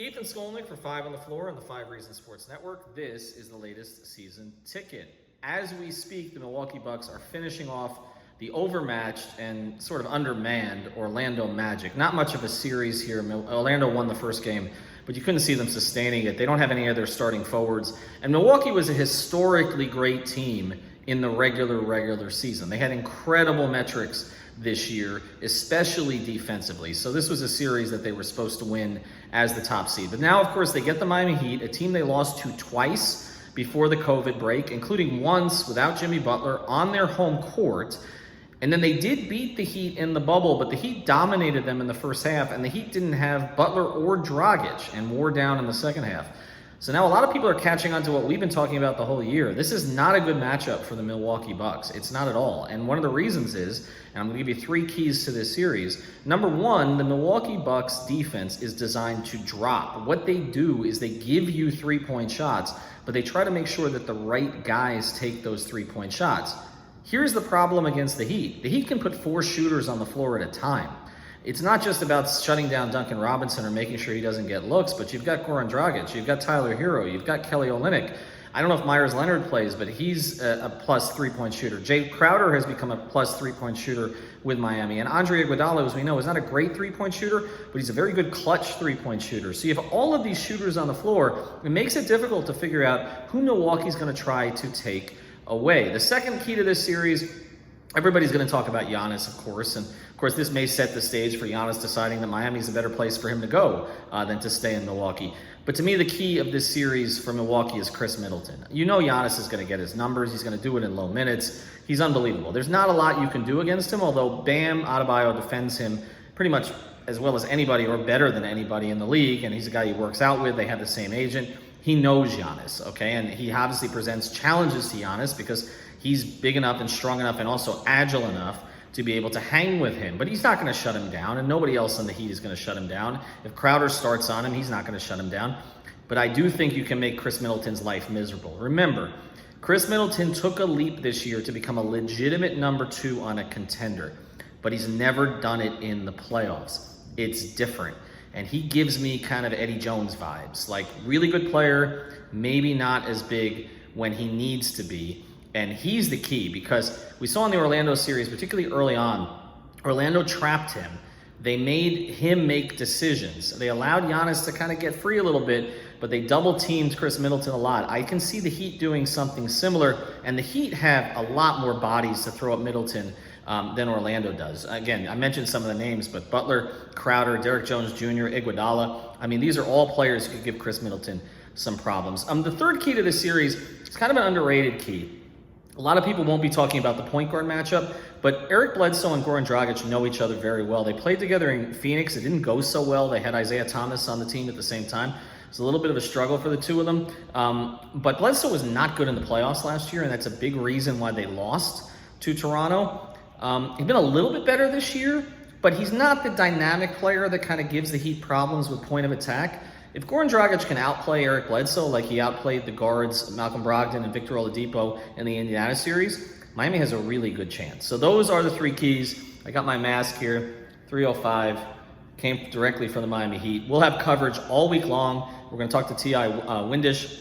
Ethan Skolnick for Five on the Floor on the Five Reasons Sports Network. This is the latest season ticket. As we speak, the Milwaukee Bucks are finishing off the overmatched and sort of undermanned Orlando Magic. Not much of a series here. Orlando won the first game, but you couldn't see them sustaining it. They don't have any of their starting forwards. And Milwaukee was a historically great team in the regular season. They had incredible metrics this year, especially defensively. So this was a series that they were supposed to win as the top seed. But now, of course, they get the Miami Heat, a team they lost to twice before the COVID break, including once without Jimmy Butler on their home court. And then they did beat the Heat in the bubble, but the Heat dominated them in the first half, and the Heat didn't have Butler or Dragic and wore down in the second half. So now a lot of people are catching on to what we've been talking about the whole year. This is not a good matchup for the Milwaukee Bucks. It's not at all. And one of the reasons is, and I'm going to give you three keys to this series. Number one, the Milwaukee Bucks defense is designed to drop. What they do is they give you three-point shots, but they try to make sure that the right guys take those three-point shots. Here's the problem against the Heat. The Heat can put four shooters on the floor at a time. It's not just about shutting down Duncan Robinson or making sure he doesn't get looks, but you've got Goran Dragic, you've got Tyler Hero, you've got Kelly Olynyk. I don't know if Myers Leonard plays, but he's a plus three-point shooter. Jay Crowder has become a plus three-point shooter with Miami. And Andre Iguodala, as we know, is not a great three-point shooter, but he's a very good clutch three-point shooter. So you have all of these shooters on the floor. It makes it difficult to figure out who Milwaukee's going to try to take away. The second key to this series, everybody's going to talk about Giannis, of course, and of course this may set the stage for Giannis deciding that Miami's a better place for him to go than to stay in Milwaukee. But to me, the key of this series for Milwaukee is Chris Middleton. You know Giannis is going to get his numbers. He's going to do it in low minutes. He's unbelievable. There's not a lot you can do against him, although Bam Adebayo defends him pretty much as well as anybody or better than anybody in the league, and he's a guy he works out with. They have the same agent. He knows Giannis, okay? And he obviously presents challenges to Giannis because he's big enough and strong enough and also agile enough to be able to hang with him. But he's not going to shut him down, and nobody else on the Heat is going to shut him down. If Crowder starts on him, he's not going to shut him down. But I do think you can make Chris Middleton's life miserable. Remember, Chris Middleton took a leap this year to become a legitimate number two on a contender, but he's never done it in the playoffs. It's different. And he gives me kind of Eddie Jones vibes, like really good player, maybe not as big when he needs to be. And he's the key because we saw in the Orlando series, particularly early on, Orlando trapped him. They made him make decisions. They allowed Giannis to kind of get free a little bit, but they double-teamed Chris Middleton a lot. I can see the Heat doing something similar, and the Heat have a lot more bodies to throw at Middleton than Orlando does. Again, I mentioned some of the names, but Butler, Crowder, Derrick Jones Jr., Iguodala. I mean, these are all players who could give Chris Middleton some problems. The third key to this series is kind of an underrated key. A lot of people won't be talking about the point guard matchup, but Eric Bledsoe and Goran Dragic know each other very well. They played together in Phoenix. It didn't go so well. They had Isaiah Thomas on the team at the same time. It's a little bit of a struggle for the two of them. But Bledsoe was not good in the playoffs last year, and that's a big reason why they lost to Toronto. He's been a little bit better this year, but he's not the dynamic player that kind of gives the Heat problems with point of attack. If Goran Dragic can outplay Eric Bledsoe like he outplayed the guards Malcolm Brogdon and Victor Oladipo in the Indiana series, Miami has a really good chance. So those are the three keys. I got my mask here, 305, came directly from the Miami Heat. We'll have coverage all week long. We're going to talk to T.I. Windish,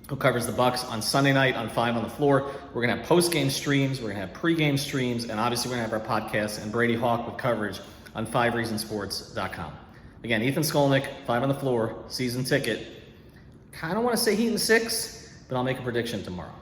who covers the Bucks on Sunday night on 5 on the Floor. We're going to have post-game streams. We're going to have pre-game streams. And obviously, we're going to have our podcast and Brady Hawk with coverage on 5reasonsports.com. Again, Ethan Skolnick, 5 on the Floor, season ticket. Kind of want to say Heat in 6, but I'll make a prediction tomorrow.